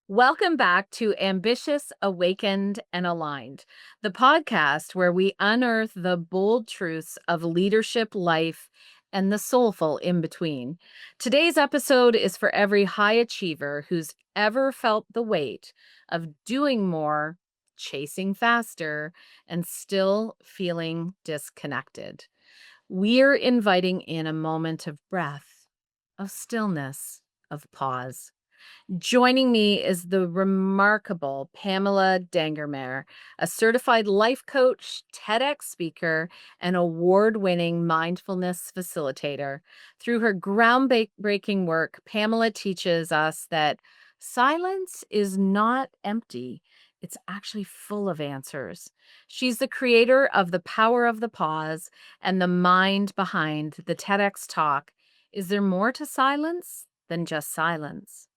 Welcome back to Ambitious, Awakened, and Aligned, the podcast where we unearth the bold truths of leadership, life, and the soulful in between. Today's episode is for every high achiever who's ever felt the weight of doing more, chasing faster, and still feeling disconnected. We're inviting in a moment of breath, of stillness, of pause. Joining me is the remarkable Pamela Dangelmaier, a certified life coach, TEDx speaker, and award winning mindfulness facilitator. Through her groundbreaking work, Pamela teaches us that silence is not empty. It's actually full of answers. She's the creator of The Power of the Pause and the mind behind the TEDx talk. Is there more to silence than just silence?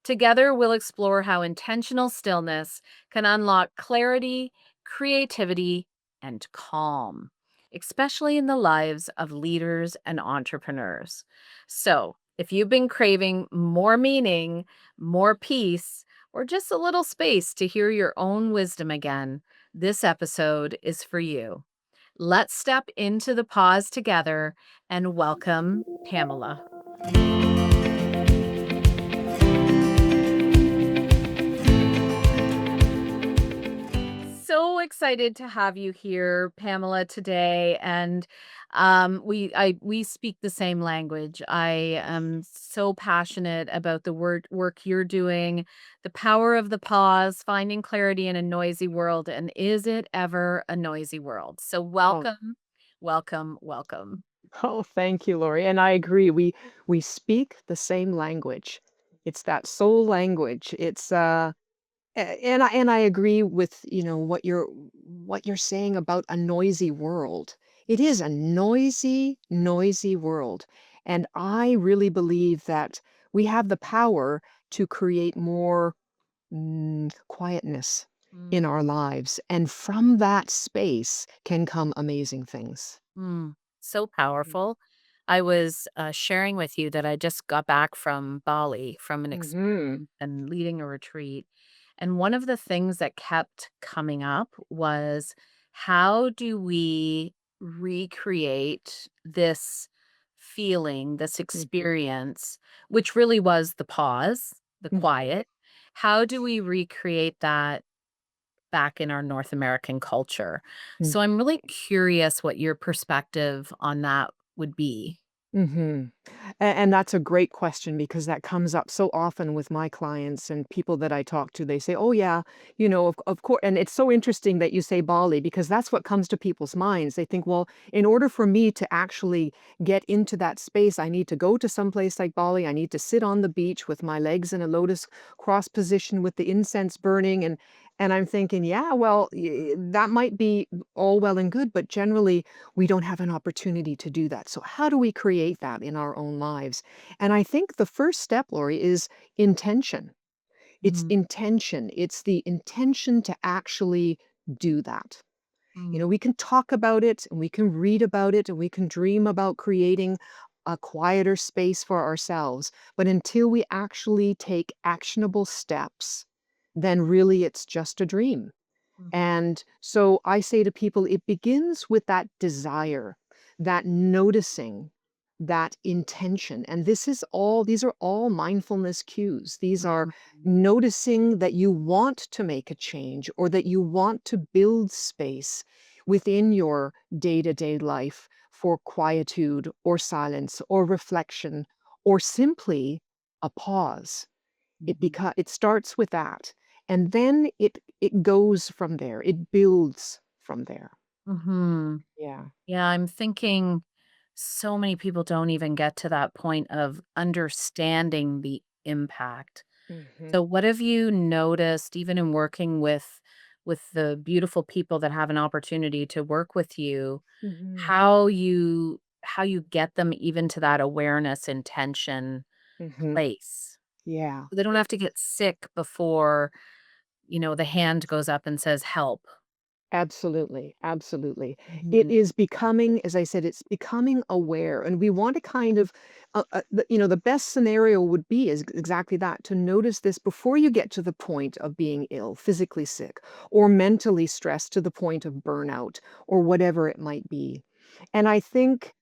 Together, we'll explore how intentional stillness can unlock clarity, creativity, and calm, especially in the lives of leaders and entrepreneurs. So, if you've been craving more meaning, more peace, or just a little space to hear your own wisdom again, this episode is for you. Let's step into the pause together and welcome Pamela. So excited to have you here, Pamela, today. And we speak the same language. I am so passionate about the work you're doing, the power of the pause, finding clarity in a noisy world. And is it ever a noisy world? So Oh, welcome, welcome, welcome. oh, thank you, Lori. And I agree. We speak the same language. It's that soul language. And I agree with, what you're saying about a noisy world. It is a noisy, noisy world. And I really believe that we have the power to create more quietness in our lives. And from that space can come amazing things. So powerful. I was sharing with you that I just got back from Bali from an experience Mm-hmm. and leading a retreat. And one of the things that kept coming up was how do we recreate this feeling, this experience, which really was the pause, the quiet? How do we recreate that back in our North American culture? So I'm really curious what your perspective on that would be. Mhm. And that's a great question because that comes up so often with my clients and people that I talk to. They say, "Oh yeah, of course." And it's so interesting that you say Bali because that's what comes to people's minds. They think, "Well, in order for me to actually get into that space, I need to go to some place like Bali. I need to sit on the beach with my legs in a lotus cross position with the incense burning." And I'm thinking, "Yeah, well, that might be all well and good, but generally we don't have an opportunity to do that. So how do we create that in our own lives?" And I think the first step, Lori, is intention. It's Mhm. intention. It's the intention to actually do that. Mm. We can talk about it and we can read about it and we can dream about creating a quieter space for ourselves. But until we actually take actionable steps, then really it's just a dream. Mhm. And so I say to people, it begins with that desire, that noticing, that intention. And these are all mindfulness cues. These are Mhm. noticing that you want to make a change or that you want to build space within your day to day life for quietude or silence or reflection or simply a pause. Mhm. It starts with that, and then it goes from there. It builds from there. Mhm. Yeah. Yeah, I'm thinking so many people don't even get to that point of understanding the impact. Mhm. So what have you noticed even in working with the beautiful people that have an opportunity to work with you, Mhm. how you get them even to that awareness intention Mhm. place? Yeah. They don't have to get sick before, the hand goes up and says help. Absolutely, absolutely. It Mhm. is becoming, as I said, it's becoming aware, and we want to kind of, the best scenario would be is exactly that, to notice this before you get to the point of being ill, physically sick, or mentally stressed to the point of burnout, or whatever it might be. And I think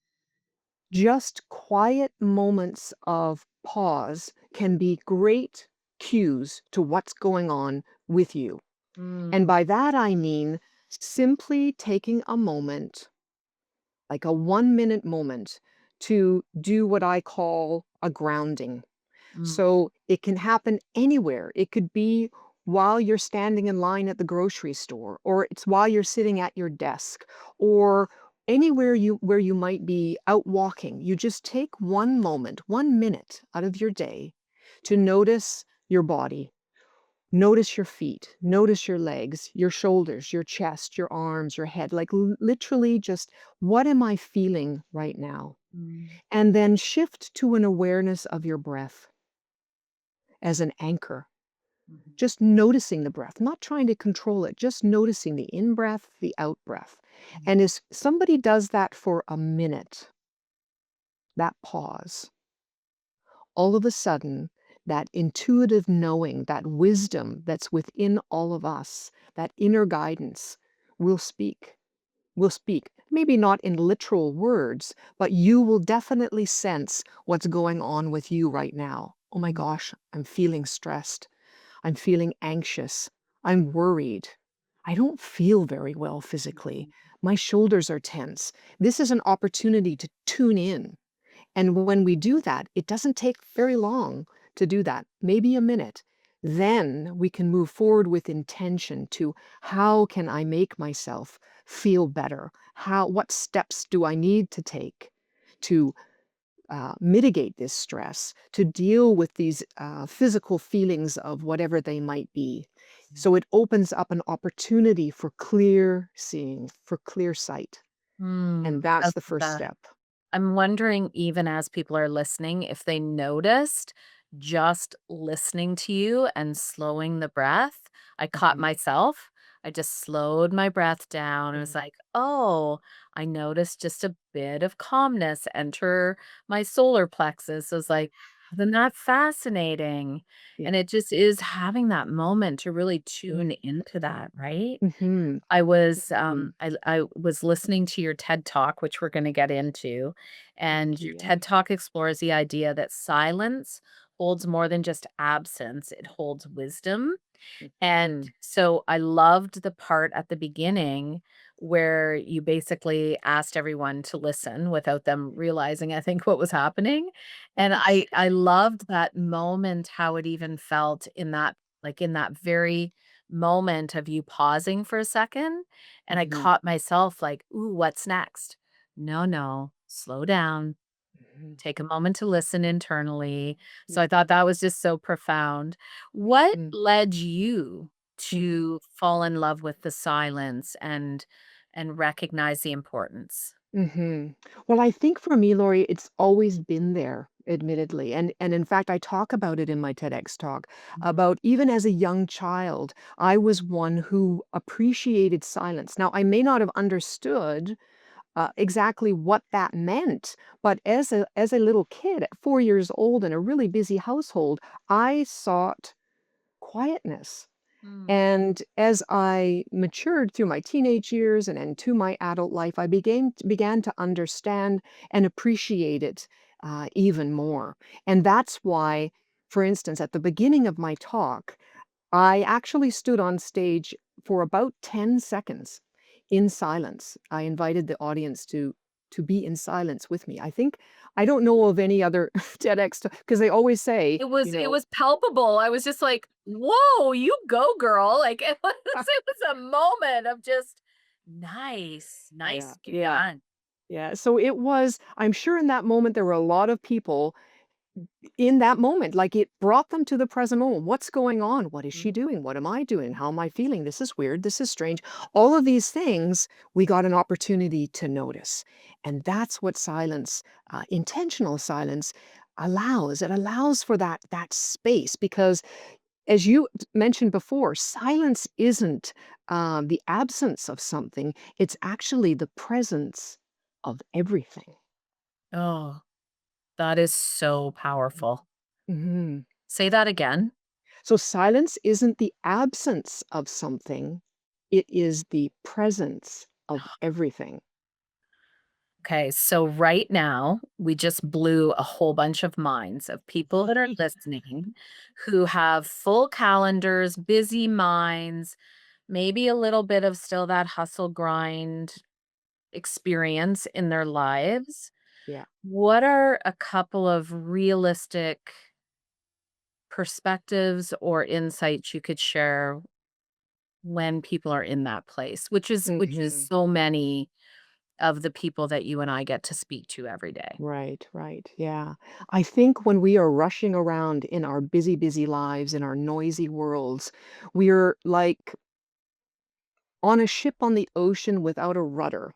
just quiet moments of pause can be great cues to what's going on with you. And Mm, by that, I mean simply taking a moment, like a 1-minute moment, to do what I call a grounding. mm, So it can happen anywhere. It could be while you're standing in line at the grocery store, or it's while you're sitting at your desk, or anywhere you where you might be out walking. You just take one moment, 1 minute out of your day to notice your body. Notice your feet, notice your legs, your shoulders, your chest, your arms, your head, like literally just what am I feeling right now? mm, And then shift to an awareness of your breath as an anchor. mhm, Just noticing the breath, not trying to control it, just noticing the in breath, the out breath. mm, And as somebody does that for a minute, that pause, all of a sudden, that intuitive knowing, that wisdom that's within all of us, that inner guidance will speak. Will speak. Maybe not in literal words, but you will definitely sense what's going on with you right now. Oh my mm, gosh, I'm feeling stressed. I'm feeling anxious. I'm worried. I don't feel very well physically. mhm, My shoulders are tense. This is an opportunity to tune in. And when we do that, it doesn't take very long to do that, maybe a minute. Then we can move forward with intention to how can I make myself feel better? What steps do I need to take to mitigate this stress, to deal with these physical feelings of whatever they might be? So it opens up an opportunity for clear seeing, for clear sight. And I that's love the first that. step. I'm wondering, even as people are listening, if they noticed just listening to you and slowing the breath. I caught Mhm, myself. I just slowed my breath down. It was mhm. like, oh, I noticed just a bit of calmness enter my solar plexus. I was like, isn't that fascinating? Yeah. And it just is having that moment to really tune into that, right? Mhm. Mhm. I was listening to your TED Talk, which we're gonna get into, and Thank your you, yeah. TED Talk explores the idea that silence holds more than just absence, it holds wisdom. And Mhm. so I loved the part at the beginning where you basically asked everyone to listen without them realizing, I think, what was happening. And Yes. I loved that moment, how it even felt in that, like, in that very moment of you pausing for a second. And I Mhm. caught myself like, ooh, what's next? No, no, slow down. Mhm. Take a moment to listen internally. So Mm, I thought that was just so profound. What mm, led you mhm. to fall in love with the silence and recognize the importance? Mhm. Well, I think for me, Lori, it's always been there, admittedly. And in fact, I talk about it in my TEDx talk Mhm, about even as a young child, I was one who appreciated silence. Now, I may not have understood exactly what that meant, but as a little kid at 4 years old in a really busy household, I sought quietness. mm, And as I matured through my teenage years and into my adult life, I began to understand and appreciate it even more. And that's why, for instance, at the beginning of my talk, I actually stood on stage for about 10 seconds in silence. I invited the audience to be in silence with me. I don't know of any other TEDx because they always say, it was palpable. I was just like, "Whoa, you go, girl." Like, it was a moment of just, "Nice, yeah, nice, keep yeah. going." Yeah, so it was I'm sure in that moment, there were a lot of people in that moment, like, it brought them to the present moment. What's going on? What is she Mm, doing? What am I doing? How am I feeling? This is weird. This is strange. All of these things, we got an opportunity to notice, and that's what silence, intentional silence allows. It allows for that space because as you mentioned before, silence isn't the absence of something, it's actually the presence of everything. Oh, that is so powerful. Mhm. Say that again. So silence isn't the absence of something, it is the presence of everything. Okay, so right now, we just blew a whole bunch of minds of people that are listening who have full calendars, busy minds, maybe a little bit of still that hustle grind experience in their lives. Yeah. What are a couple of realistic perspectives or insights you could share when people are in that place, which is Mhm. so many of the people that you and I get to speak to every day? Right, right. Yeah. I think when we are rushing around in our busy, busy lives, in our noisy worlds, we're like on a ship on the ocean without a rudder.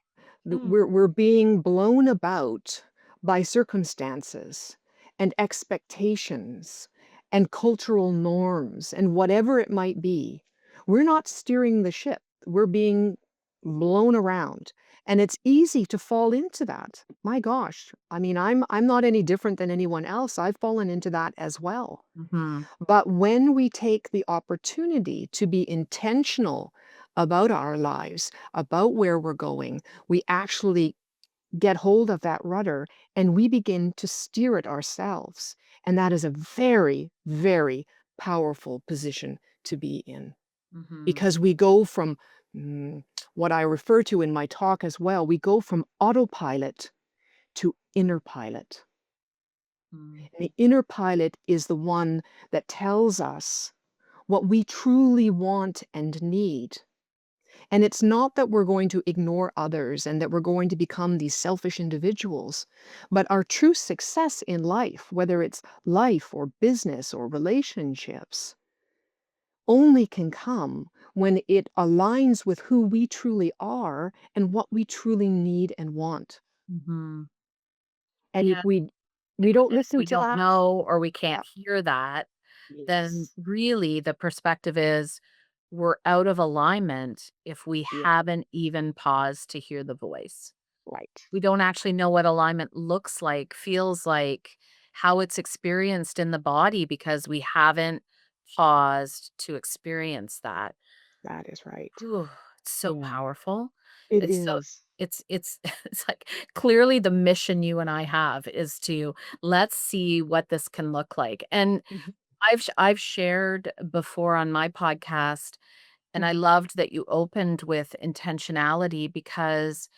Mm, We're being blown about by circumstances and expectations and cultural norms and whatever it might be. We're not steering the ship. We're being blown around. And it's easy to fall into that. My gosh. I mean, I'm not any different than anyone else. I've fallen into that as well. mhm, But when we take the opportunity to be intentional about our lives, about where we're going, we actually get hold of that rudder and we begin to steer it ourselves. And that is a very, very powerful position to be in mhm, because we go from mm, what I refer to in my talk as well, we go from autopilot to inner pilot. mm, The inner pilot is the one that tells us what we truly want and need. And it's not that we're going to ignore others and that we're going to become these selfish individuals, but our true success in life, whether it's life or business or relationships, only can come when it aligns with who we truly are and what we truly need and want. mhm. And if Yeah, we don't if listen we to don't that, know or we can't yeah. hear that, then Yes. really the perspective is we're out of alignment if we Yeah. haven't even paused to hear the voice. Right. We don't actually know what alignment looks like, feels like, how it's experienced in the body because we haven't paused to experience that. That is right. Ooh, it's so Yeah. powerful. It It's so is. it's it's like clearly the mission you and I have is to let's see what this can look like. And Mhm, I've shared before on my podcast, and I mhm, loved that you opened with intentionality because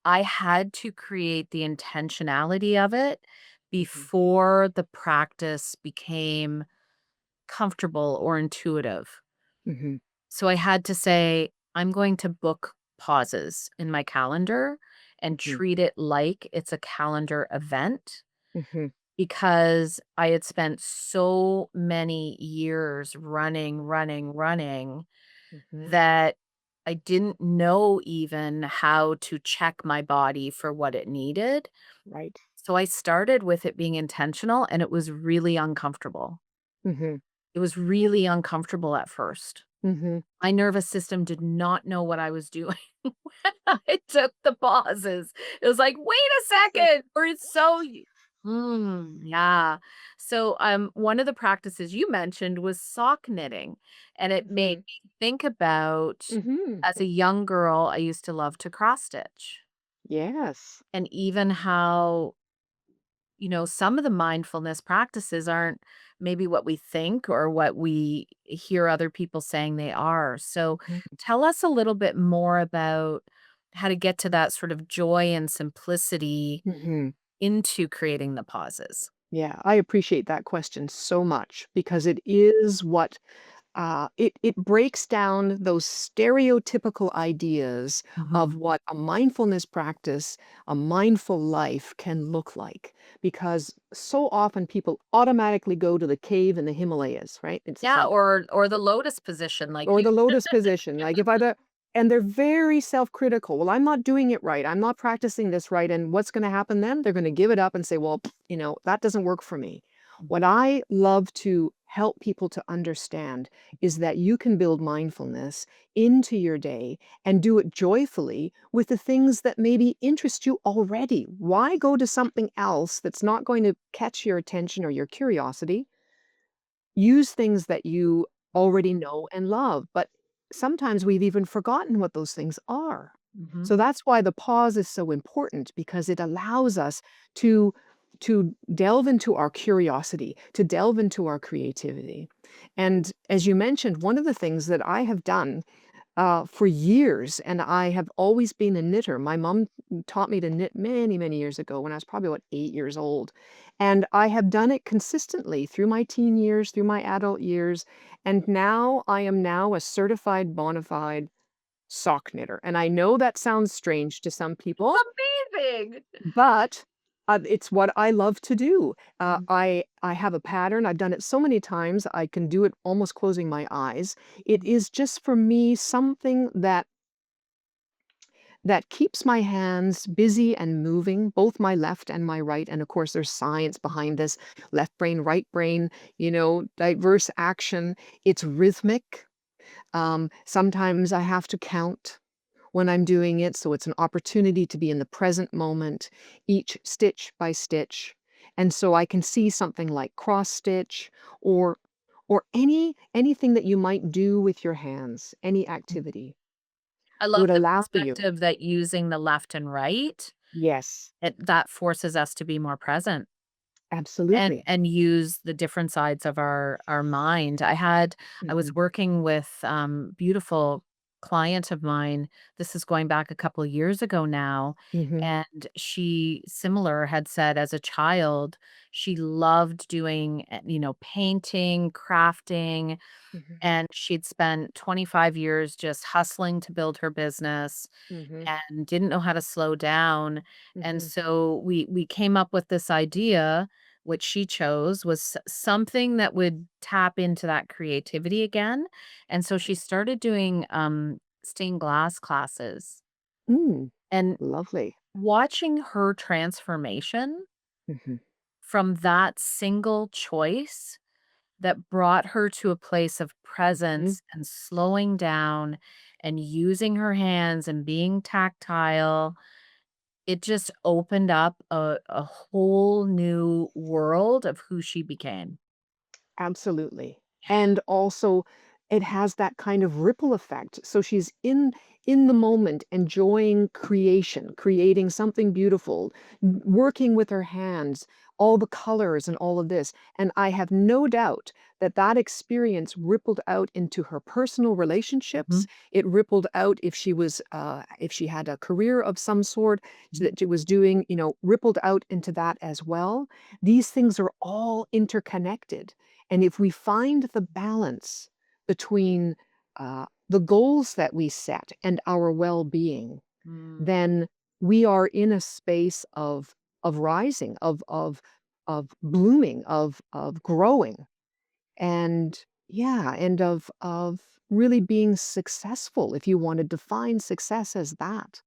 I had to create the intentionality of it mhm, before the practice became comfortable or intuitive. mhm, So I had to say, I'm going to book pauses in my calendar and mhm, treat it like it's a calendar event mhm, because I had spent so many years running, running, running mhm. that I didn't know even how to check my body for what it needed. Right. So I started with it being intentional and it was really uncomfortable. Mhm, It was really uncomfortable at first. mhm. My nervous system did not know what I was doing when I took the pauses. It was like, "Wait a So second, we're so yeah." So, one of the practices you mentioned was sock knitting, and it made mhm, me think about mhm. as a young girl, I used to love to cross stitch, Yes. and even how some of the mindfulness practices aren't maybe what we think or what we hear other people saying they are. So Mhm, tell us a little bit more about how to get to that sort of joy and simplicity mhm. into creating the pauses. Yeah, I appreciate that question so much because it is what it breaks down those stereotypical ideas of Mhm. what a mindfulness practice, a mindful life can look like. Because so often people automatically go to the cave in the Himalayas, right? It's Yeah, like, or the lotus position like or you the lotus position. Like if I the and they're very self-critical. Well, I'm not doing it right. I'm not practicing this right. And what's going to happen then? They're going to give it up and say, well, that doesn't work for me. What I love to help people to understand is that you can build mindfulness into your day and do it joyfully with the things that maybe interest you already. Why go to something else that's not going to catch your attention or your curiosity? Use things that you already know and love, but sometimes we've even forgotten what those things are. Mhm. So that's why the pause is so important because it allows us to delve into our curiosity, to delve into our creativity. And as you mentioned, one of the things that I have done for years, and I have always been a knitter. My mom taught me to knit many, many years ago when I was probably about 8 years old. And I have done it consistently through my teen years, through my adult years. And now I am now a certified bona fide sock knitter. And I know that sounds strange to some people, Amazing. but it's what I love to do. Mhm. I have a pattern. I've done it so many times. I can do it almost closing my eyes. It is just for me something that keeps my hands busy and moving, both my left and my right. And of course, there's science behind this left brain, right brain, diverse action. It's rhythmic. Sometimes I have to count when I'm doing it. So it's an opportunity to be in the present moment, each stitch by stitch. And so I can see something like cross stitch or anything that you might do with your hands, any activity. I It love would the allow you. perspective that using the left and right, Yes, that forces us to be more present. absolutely. And use the different sides of our mind. I was Mhm, working with, beautiful client of mine, this is going back a couple years ago now, mhm, and she similar had said as a child, she loved doing, painting, crafting, mhm, and she'd spent 25 years just hustling to build her business mhm, and didn't know how to slow down. And mhm. so we came up with this idea, which she chose was something that would tap into that creativity again. And so she started doing stained glass classes Mm, and lovely. watching her transformation Mhm, from that single choice that brought her to a place of mhm. presence and slowing down and using her hands and being tactile. It just opened up a whole new world of who she became. Absolutely. And also, it has that kind of ripple effect. So she's in the moment, enjoying creation, creating something beautiful, working with her hands, all the colors and all of this. And I have no doubt that that experience rippled out into her personal relationships. Mhm, It rippled out if she had a career of some sort mhm, that she was doing, rippled out into that as well. These things are all interconnected. And if we find the balance between the goals that we set and our well-being, mm, then we are in a space of rising, of blooming, of growing, and yeah, and of really being successful. If you want to define success as that.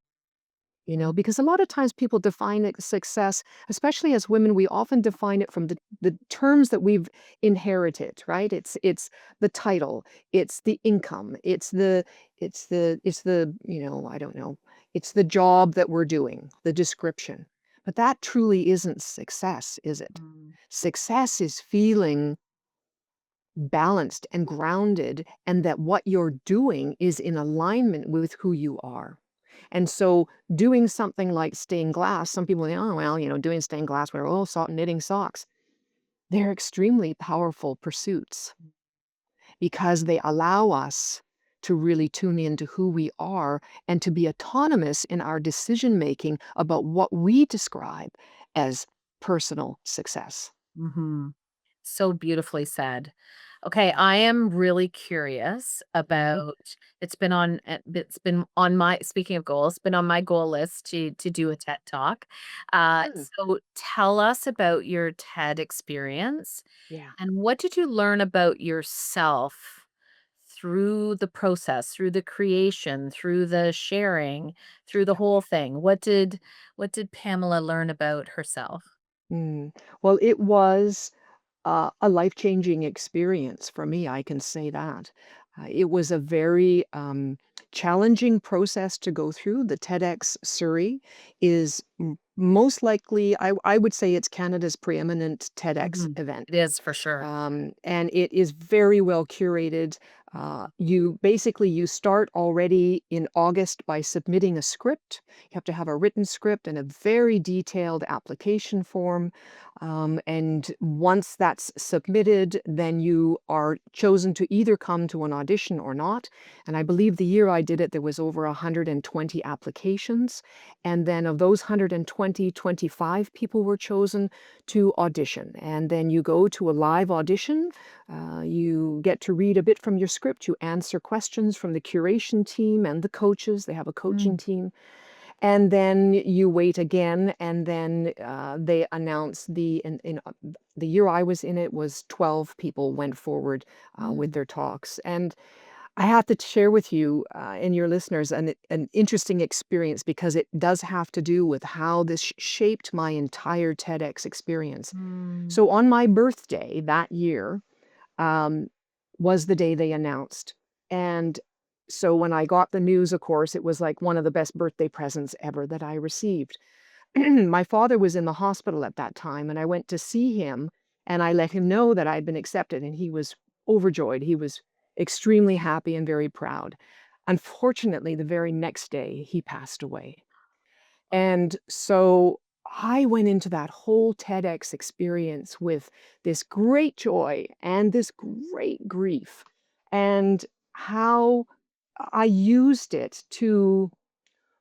mm, Because a lot of times people define success, especially as women, we often define it from the terms that we've inherited, right? It's the title, it's the income, it's the I don't know, it's the job that we're doing, the description. But that truly isn't success, is it? mm, Success is feeling balanced and grounded, and that what you're doing is in alignment with who you are. And so doing something like stained glass, some people think, oh, well, doing stained glass, where, oh, knitting socks. They're extremely powerful pursuits because they allow us to really tune into who we are and to be autonomous in our decision making about what we describe as personal success. mhm. So beautifully said. Okay, I am really curious Mhm. about it's been on my speaking of goals, been on my goal list to do a TED Talk. Good. So tell us about your TED experience Yeah. and what did you learn about yourself through the process, through the creation, through the sharing, through the whole thing? What did Pamela learn about herself? Mm. Well, it was. a life-changing experience for me, I can say that. It was a very, challenging process to go through. The TEDx Surrey is most likely, I would say it's Canada's preeminent TEDx Mhm. event. It is for sure. And it is very well curated. You start already in August by submitting a script. You have to have a written script and a very detailed application form. And once that's submitted, then you are chosen to either come to an audition or not. And I believe the year I did it, there was over 120 applications. And then of those 120, 25 people were chosen to audition. And then you go to a live audition. You get to read a bit from your script. You answer questions from the curation team and the coaches. They have a coaching Mm, team. And then you wait again, and then they announce the year I was in it was 12 people went forward with mm, their talks. And I have to share with you and your listeners an interesting experience because it does have to do with how this shaped my entire TEDx experience. mm, So on my birthday that year, um, was the day they announced. And so when I got the news, of course, it was like one of the best birthday presents ever that I received. My father was in the hospital at that time, and I went to see him, and I let him know that I'd been accepted, and he was overjoyed. He was extremely happy and very proud. Unfortunately, the very next day, he passed away. And so I went into that whole TEDx experience with this great joy and this great grief, and how I used it to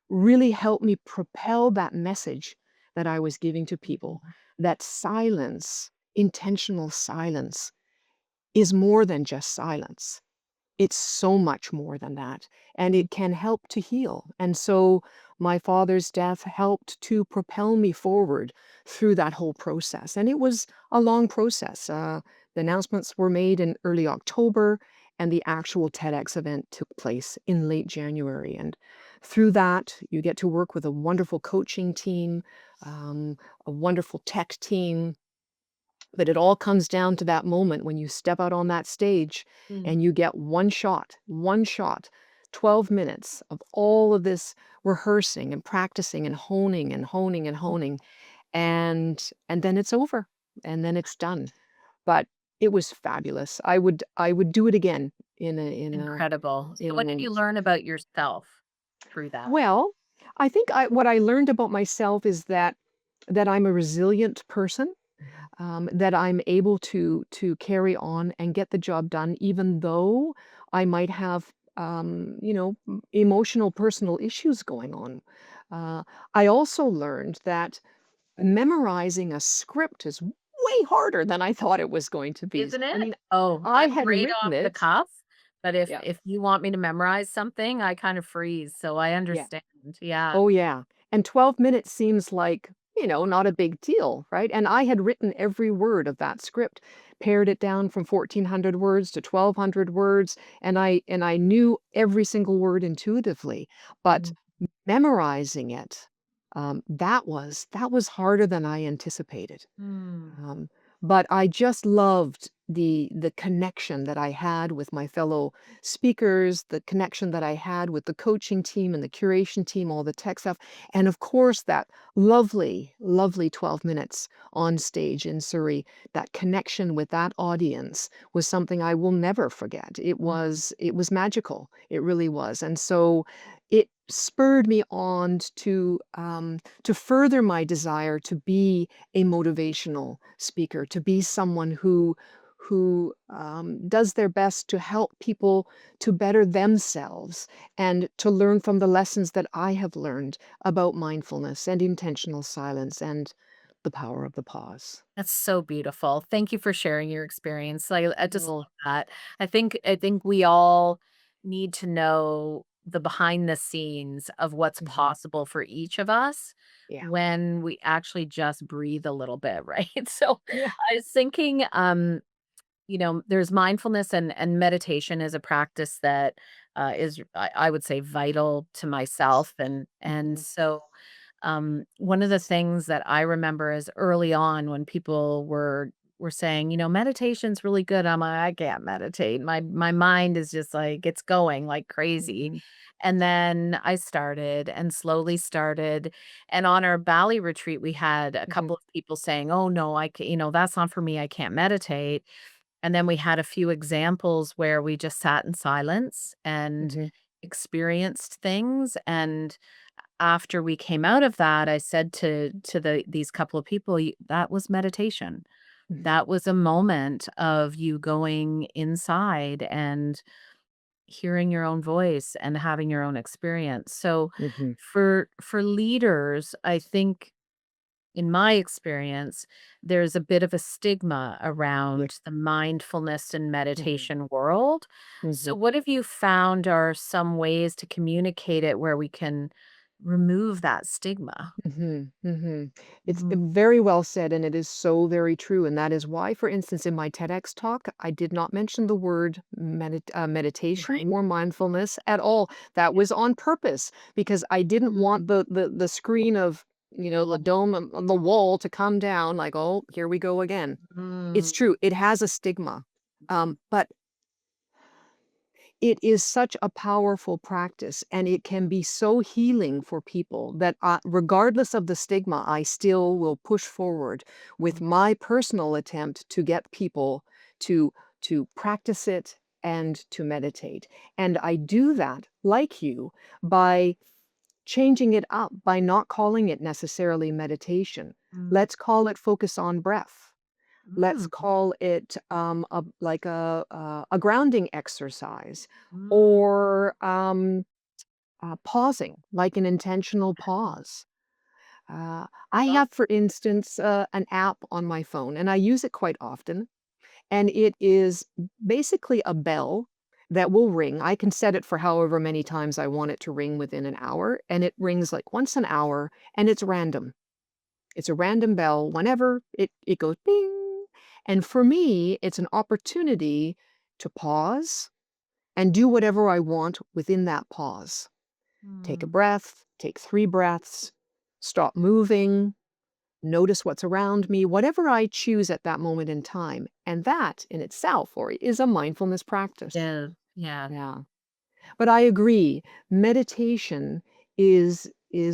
really help me propel that message that I was giving to people, that silence, intentional silence, is more than just silence. It's so much more than that, and mm. it can help to heal, and so my father's death helped to propel me forward through that whole process, and it was a long process. The announcements were made in early October, and the actual TEDx event took place in late January, and through that, you get to work with a wonderful coaching team, a wonderful tech team, but it all comes down to that moment when you step out on that stage Mm. and you get one shot, 12 minutes of all of this rehearsing and practicing and honing and honing and honing, and then it's over, and then it's done. But it was fabulous. I would do it again Incredible. So in a what did you moment. learn about yourself through that? Well, I think what I learned about myself is that I'm a resilient person, that I'm able to carry on and get the job done, even though I might have emotional personal issues going on. Uh, I also learned that memorizing a script is way harder than I thought it was going to be. Isn't I it? mean, Oh, I I'm had great written off the it. cuff, but if Yeah, if you want me to memorize something, I kind of freeze, so I yeah. understand. Yeah. Oh, yeah. And 12 minutes seems like, not a big deal, right? And I had written every word of that script, pared it down from 1,400 words to 1,200 words, and I knew every single word intuitively. But Mhm. memorizing it, that was harder than I anticipated. Mm. Um, but I just loved the connection that I had with my fellow speakers, the connection that I had with the coaching team and the curation team, all the tech stuff, and of course that lovely, lovely 12 minutes on stage in Surrey. That connection with that audience was something I will never forget. It Mm. was it was magical. It really was. And so it spurred me on to further my desire to be a motivational speaker, to be someone who does their best to help people to better themselves and to learn from the lessons that I have learned about mindfulness and intentional silence and the power of the pause. That's so beautiful. Thank you for sharing your experience. I just Oh, love that. I think we all need to know the behind the scenes of what's mhm. possible for each of us Yeah. when we actually just breathe a little bit, right? So Yeah. I was thinking, there's mindfulness and meditation is a practice that is I would say vital to myself and Mhm. so one of the things that I remember is early on when people were were saying, "Meditation's really good." I'm like, "I can't meditate. My mind is just like it's going like crazy." Mhm. And then I started and slowly started. And on our Bali retreat, we had a Mhm. couple of people saying, "Oh no, that's not for me. I can't meditate." And then we had a few examples where we just sat in silence and Mhm. experienced things. And after we came out of that, I said to these couple of people, That was meditation. Mhm. That was a moment of you going inside and hearing your own voice and having your own experience." So Mhm. for leaders, I think in my experience, there's a bit of a stigma Yeah. around the mindfulness and Mhm. meditation world. So, Mhm. what have you found are some ways to communicate it where we can remove that stigma? Mhm, mhm. It's Mhm. very well said, and it is so very true, and that is why, for instance, in my TEDx talk, I did not mention the word meditation Right. or mindfulness at all. That was on purpose because I didn't Mm. want the screen of, the dome on the wall to come down like, "Oh, here we go again." It's Mm. true, it has a stigma, but it is such a powerful practice, and it can be so healing for people that, regardless of the stigma, I still will push forward with Mm. my personal attempt to get people to practice it and to meditate. And I do that, like you, by changing it up, by not calling it necessarily meditation. Mm. Let's call it focus on breath. Let's Mm. call it, a grounding exercise Mm. or, pausing, like an intentional pause. I Love. have, for instance, an app on my phone, and I use it quite often, and it is basically a bell that will ring. I can set it for however many times I want it to ring within an hour, and it rings, like, once an hour, and it's random. It's a random bell whenever it goes ding. And for me, it's an opportunity to pause and do whatever I want within that pause. Take a Mm. breath, take 3 breaths, stop moving, notice what's around me, whatever I choose at that moment in time. And that in itself or is a mindfulness practice. Yeah. Yeah. Yeah. But I agree, meditation is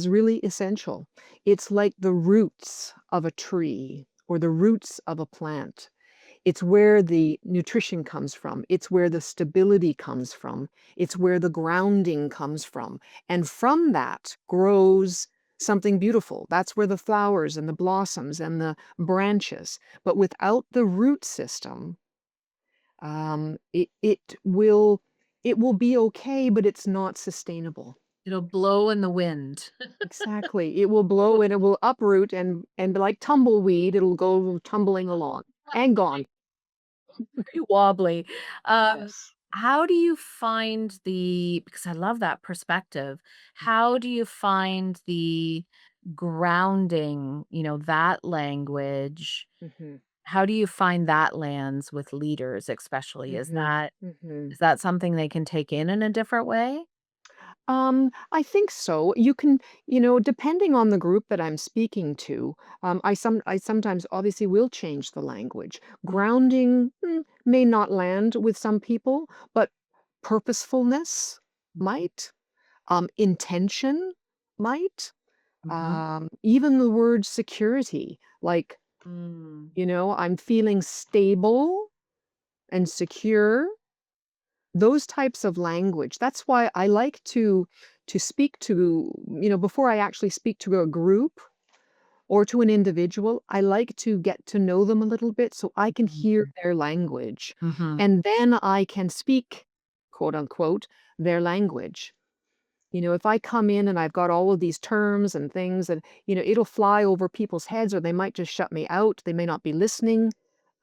really essential. It's like the roots of a tree or the roots of a plant. It's where the nutrition comes from. It's where the stability comes from. It's where the grounding comes from. And from that grows something beautiful. That's where the flowers and the blossoms and the branches. But without the root system, it will be okay, but it's not sustainable. It'll blow in the wind. Exactly. It will blow and it will uproot and like tumbleweed, it'll go tumbling along and gone. Very wobbly. Um, Yes. how do you find because I love that perspective. How do you find the grounding, that language? Mhm. How do you find that lands with leaders especially? Is Mhm. that Mhm. is that something they can take in a different way? I think so. You can, depending on the group that I'm speaking to, I sometimes obviously will change the language. Grounding may not land with some people, but purposefulness might. Intention might. Mhm. Even the word security, like, Mm. I'm feeling stable and secure. Those types of language. That's why I like to speak to, before I actually speak to a group or to an individual, I like to get to know them a little bit so I can hear Mhm. their language. Mhm. And then I can speak, quote unquote, their language. If I come in and I've got all of these terms and things and, it'll fly over people's heads or they might just shut me out. They may not be listening.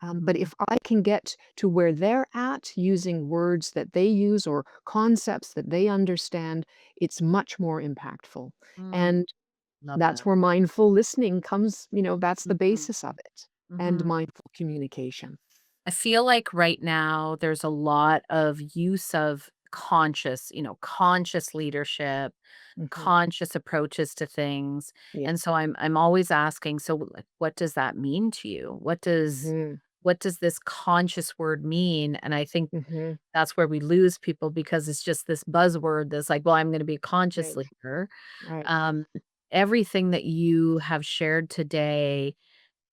But Mhm. if I can get to where they're at using words that they use or concepts that they understand, it's much more impactful. Mm. And Love that's that. where mindful listening comes, that's the Mhm. basis of it and Mhm. mindful communication. I feel like right now there's a lot of use of conscious leadership, Hmm. conscious approaches to things. Yeah. And so I'm always asking, so like what does that mean to you? What does Hmm. what does this conscious word mean? And I think Mhm. that's where we lose people because it's just this buzzword that's like, well, I'm going to be a conscious Right. leader. Right. Um, Everything that you have shared today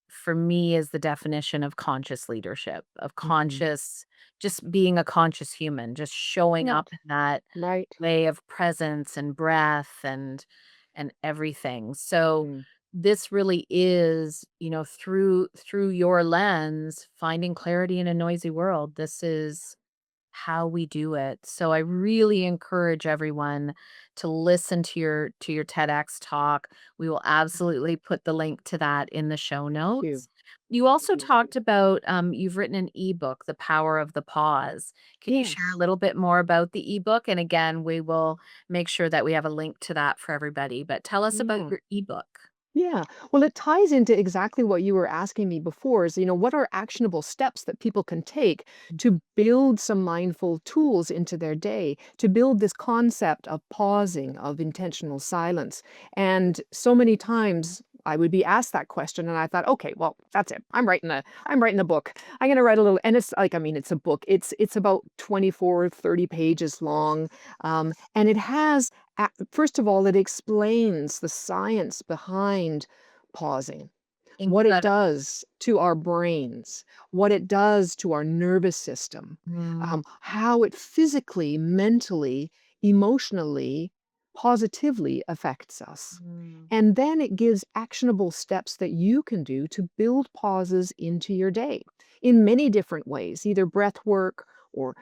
for me is the definition of conscious leadership, of Mhm. conscious, just being a conscious human, just showing Yeah. up in that Right. way of presence and breath and everything. So Mm. this really is, through your lens, finding clarity in a noisy world. This is how we do it. So I really encourage everyone to listen to your TEDx talk. We will absolutely put the link to that in the show Thank you. notes. You Thank also you. talked about you've written an ebook, The Power of the Pause. Can you share a Yes. little bit more about the ebook? And again, we will make sure that we have a link to that for everybody. But tell us about Yeah. your ebook. Yeah. Well, it ties into exactly what you were asking me before is, what are actionable steps that people can take to build some mindful tools into their day, to build this concept of pausing, of intentional silence. And so many times I would be asked that question and I thought, okay, well, that's it. I'm writing a book. I'm going to write a little, and it's like, I mean, it's a book. It's about 24, 30 pages long. And it has first of all, it explains the science behind pausing, what it Incredible. does to our brains, what it does to our nervous system, Mm, how it physically, mentally, emotionally, positively affects us. mm, And then it gives actionable steps that you can do to build pauses into your day in many different ways, either breath work or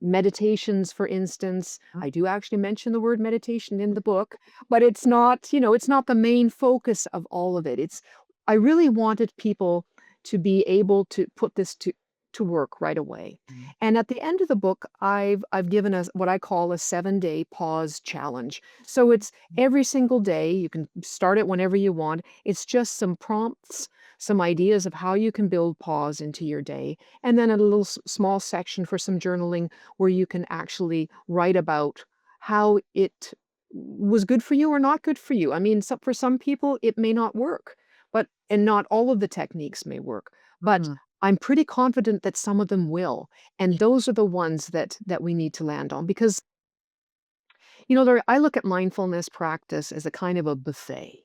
meditations, for instance. mm, I do actually mention the word meditation in the book, but it's not the main focus of all of it. I really wanted people to be able to put this to work right away. mm, And at the end of the book, I've given us what I call a 7-day pause challenge. So it's every single day. You can start it whenever you want. It's just some prompts, some ideas of how you can build pause into your day, and then a little small section for some journaling where you can actually write about how it was good for you or not good for you. I mean, for some people, it may not work, and not all of the techniques may work, but mm. I'm pretty confident that some of them will. And those are the ones that we need to land on because, I look at mindfulness practice as a kind of a buffet.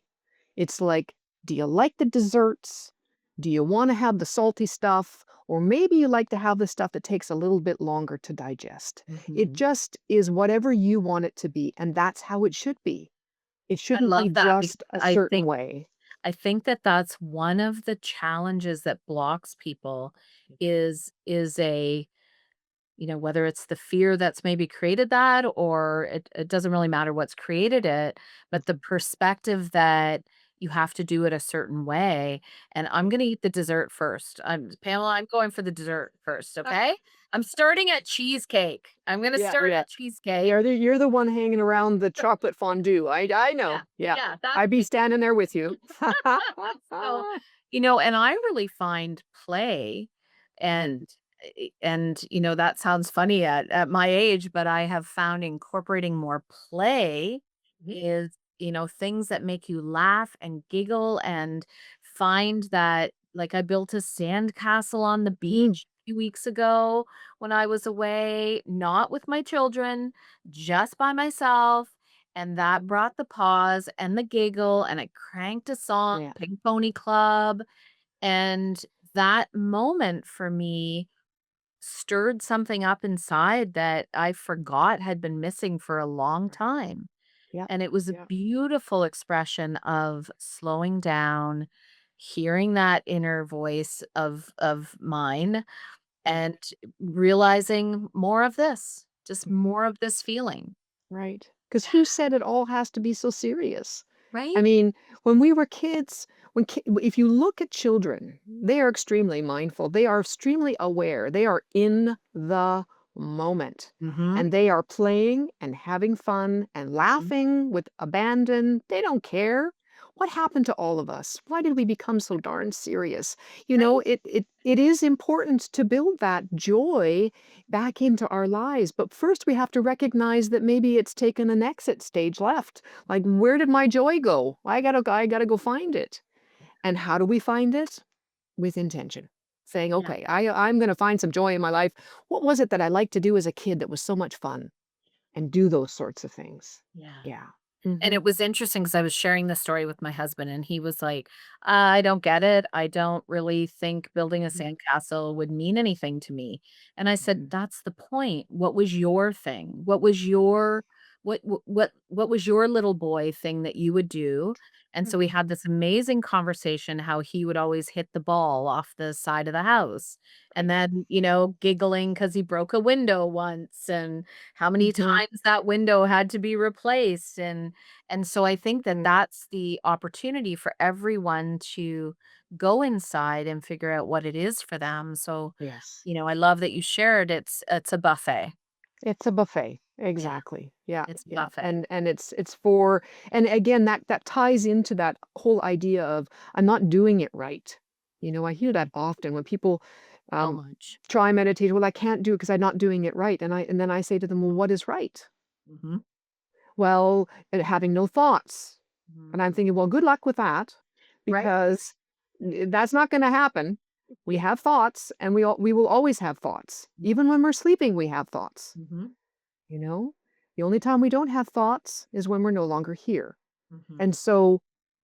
It's like, do you like the desserts? Do you want to have the salty stuff? Or maybe you like to have the stuff that takes a little bit longer to digest. It Mhm. just is whatever you want it to be. And that's how it should be. It I shouldn't be love that because just a certain way. I think that that's one of the challenges that blocks people is a whether it's the fear that's maybe created that or it doesn't really matter what's created it, but the Mhm. perspective that you have to do it a certain way, and I'm Yeah. gonna eat the dessert first. Pamela, I'm going for the dessert first, okay? I'm starting at cheesecake. I'm gonna Yeah, start yeah. at cheesecake. You're the one hanging around the chocolate fondue. I know. Yeah, Yeah. yeah, that's I'd be me. standing there with you. So, and I really find play Mhm. and that sounds funny at my age, but I have found incorporating more play Mhm. is, things that make you laugh and giggle and find that like I built a sand castle on the Mm. beach a few weeks ago when I was away, not with my children, just by myself. And that brought the pause and the giggle, and I cranked a song, Yeah. Pink Pony Club, and that moment for me stirred something up inside that I forgot had been missing for a long Right. time. Yeah. And it was a Yeah. beautiful expression of slowing down, hearing that inner voice of mine, Yeah. and realizing more of this, just Mhm. more of this feeling. Right. Because who said it all has to be so serious? I Right? mean, when we were kids, if you look at children, they are extremely mindful. They are extremely aware. They are in the moment. Mhm. And they are playing and having fun and laughing with abandon. They don't care. What happened to all of us? Why did we become so darn serious? Right? It is important to build that joy back into our lives. But first, we have to recognize that maybe it's taken an exit stage left. Like, where did my joy go? I gotta go find it. And how do we find it? with intention. Saying, Yeah, "Okay, I'm gonna find some joy in my life. What was it that I liked to do as a kid that was so much fun?" And do those sorts of things. yeah. Yeah. And it Mhm. was interesting because I was sharing the story with my husband, and he was like, I don't get it. I don't really think building a Mhm. sandcastle would mean anything to me." And I said, Mhm. "That's the point. What was your thing? What was your what was your little boy thing that you would do?" And so we Mhm. had this amazing conversation how he would always hit the ball off the side of the house. And Right. then, giggling because he broke a window once and how many Mhm. times that window had to be replaced. And so I think that Mm. that's the opportunity for everyone to go inside and figure out what it is for them. So, Yes. I love that you shared it's a buffet. It's a buffet. Yeah, Exactly. Yeah, it's a yeah. buffet. And it's for and again, that ties into that whole idea of, "I'm not doing it right." I hear that often when people, So um, much. try meditation, "Well, I can't do it because 'cause I'm not doing it right." And then I say to them, "Well, what is right?" Mhm, "Well, having no thoughts." mhm. And I'm thinking, "Well, good luck with that, Right? because that's not gonna happen. We have thoughts, and we will always have thoughts. Mm, Even when we're sleeping, we have thoughts, mhm, you know? The only time we don't have thoughts is when we're no longer here." mhm, And so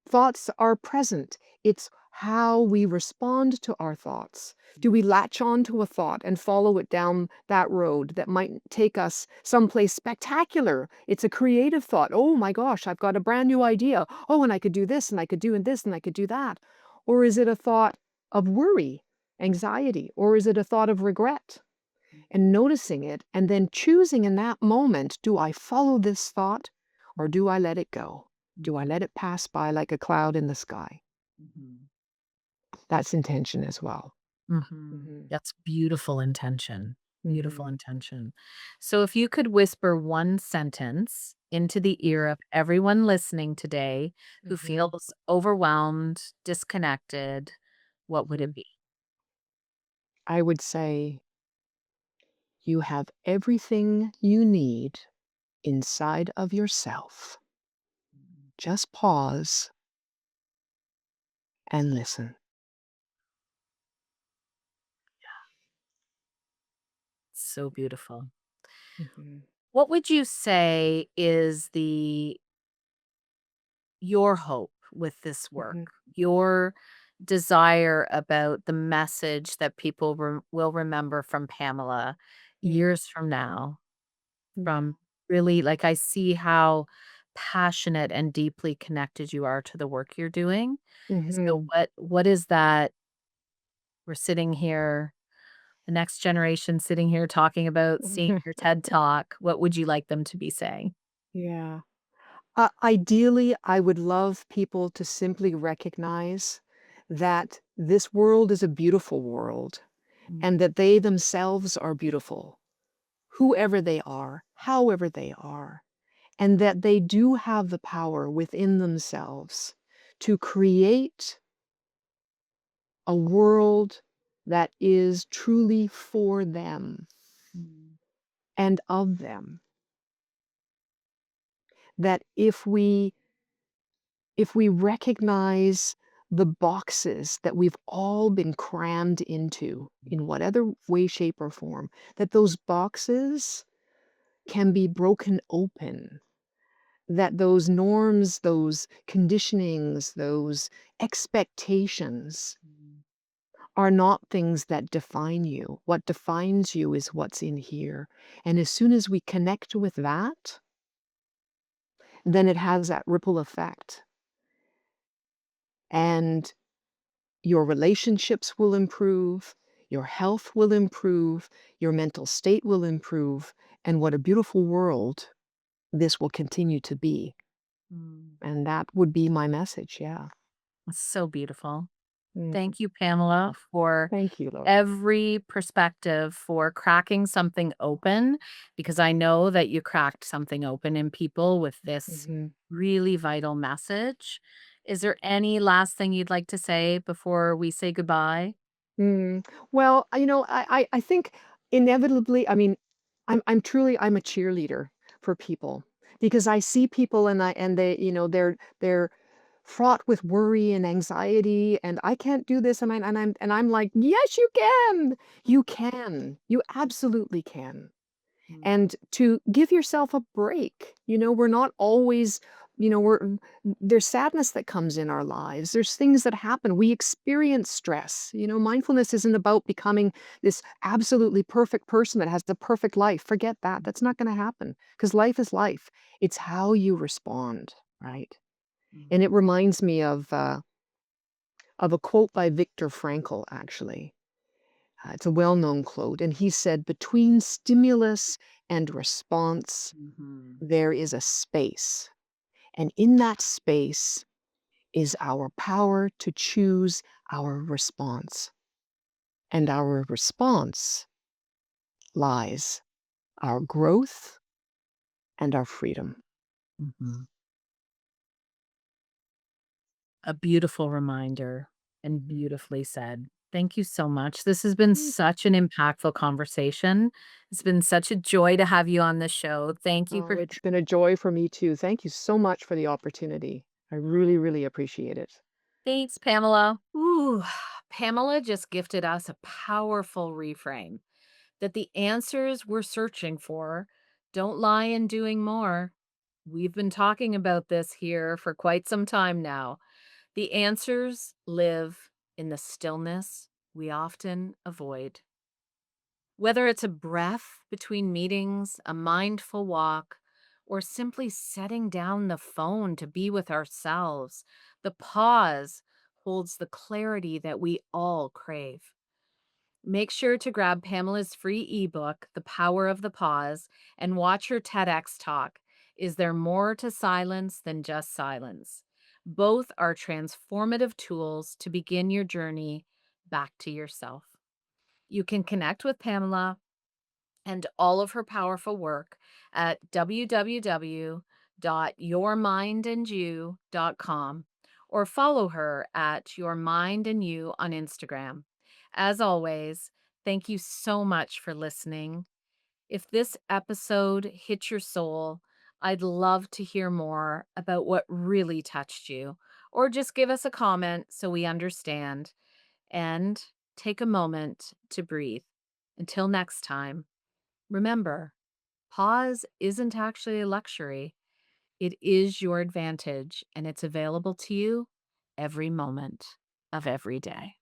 thoughts are present. It's how we respond to our thoughts. Do we latch on to a thought and follow it down that road that might take us someplace spectacular? It's a creative thought. Oh my gosh, I've got a brand new idea. Oh, and I could do this and I could do this and I could do that. Or is it a thought of worry, anxiety? Or is it a thought of regret? And noticing it and then choosing in that moment, do I follow this thought or do I let it go? Do I mhm, let it pass by like a cloud in the sky? mhm, That's intention as well. mhm. Mhm. That's beautiful intention, beautiful Mhm. intention. So if you could whisper one sentence into the ear of everyone listening today who Mhm. feels overwhelmed, disconnected, what would it Mhm. be? I would say you have everything you need inside of yourself. Just pause and listen. So beautiful. Mhm. What would you say is the your hope with this work? Mhm. Your desire about the message that people will remember from Pamela Mhm. years from now, Yeah. from really like I see how passionate and deeply connected you are to the work you're doing. So Mhm. what is that we're sitting here, the next generation sitting here talking about seeing your TED Talk, what would you like them to be saying? Yeah. Ideally, I would love people to simply recognize that this world is a beautiful world Mm, and that they themselves are beautiful, whoever they are, however they are, and that they do have the power within themselves to create a world that is truly for them mm, and of them. That if we recognize the boxes that we've all been crammed into in whatever way, shape, or form, that those boxes can be broken open, that those norms, those conditionings, those expectations mm, are not things that define you. What defines you is what's in here. And as soon as we connect with that, then it has that ripple effect. And your relationships will improve, your health will improve, your mental state will improve, and what a beautiful world this will continue to be. mm. And that would be my message, yeah. It's so beautiful. Mhm. Thank you, Pamela, for Thank you, Laura. every perspective, for cracking something open, because I know that you cracked something open in people with this Mhm. really vital message. Is there any last thing you'd like to say before we say goodbye? Well, I think inevitably, I mean, I'm a cheerleader for people because I see people and they, they're fraught with worry and anxiety, and I can't do this, and I'm like, "Yes, you can. You can. You absolutely can." Mm. And to give yourself a break. We're not always, there's sadness that comes in our lives. There's things that happen. We experience stress. Mindfulness isn't about becoming this absolutely perfect person that has the perfect life. Forget that. That's not going to happen because life is life. It's how you respond, right? Mm. And it reminds me of a quote by Viktor Frankl, actually. It's a well-known quote, and he said, "Between stimulus and response, Mhm. there is a space. And in that space is our power to choose our response. And our response lies our growth and our freedom." Mhm. A beautiful reminder and beautifully said. Thank you so much. This has been Mm. such an impactful conversation. It's been such a joy to have you on the show. Thank you Oh, for it's been a joy for me too. Thank you so much for the opportunity. I really, really appreciate it. Thanks, Pamela. Ooh, Pamela just gifted us a powerful reframe that the answers we're searching for don't lie in doing more. We've been talking about this here for quite some time now. The answers live in the stillness we often avoid. Whether it's a breath between meetings, a mindful walk, or simply setting down the phone to be with ourselves, the pause holds the clarity that we all crave. Make sure to grab Pamela's free ebook, The Power of the Pause, and watch her TEDx talk. Is there more to silence than just silence? Both are transformative tools to begin your journey back to yourself. You can connect with Pamela and all of her powerful work at www.yourmindandyou.com or follow her at Your Mind and You on Instagram. As always, thank you so much for listening. If this episode hit your soul, I'd love to hear more about what really touched you, or just give us a comment so we understand. And take a moment to breathe. Until next time. Remember, pause isn't actually a luxury. It is your advantage, and it's available to you every moment of every day.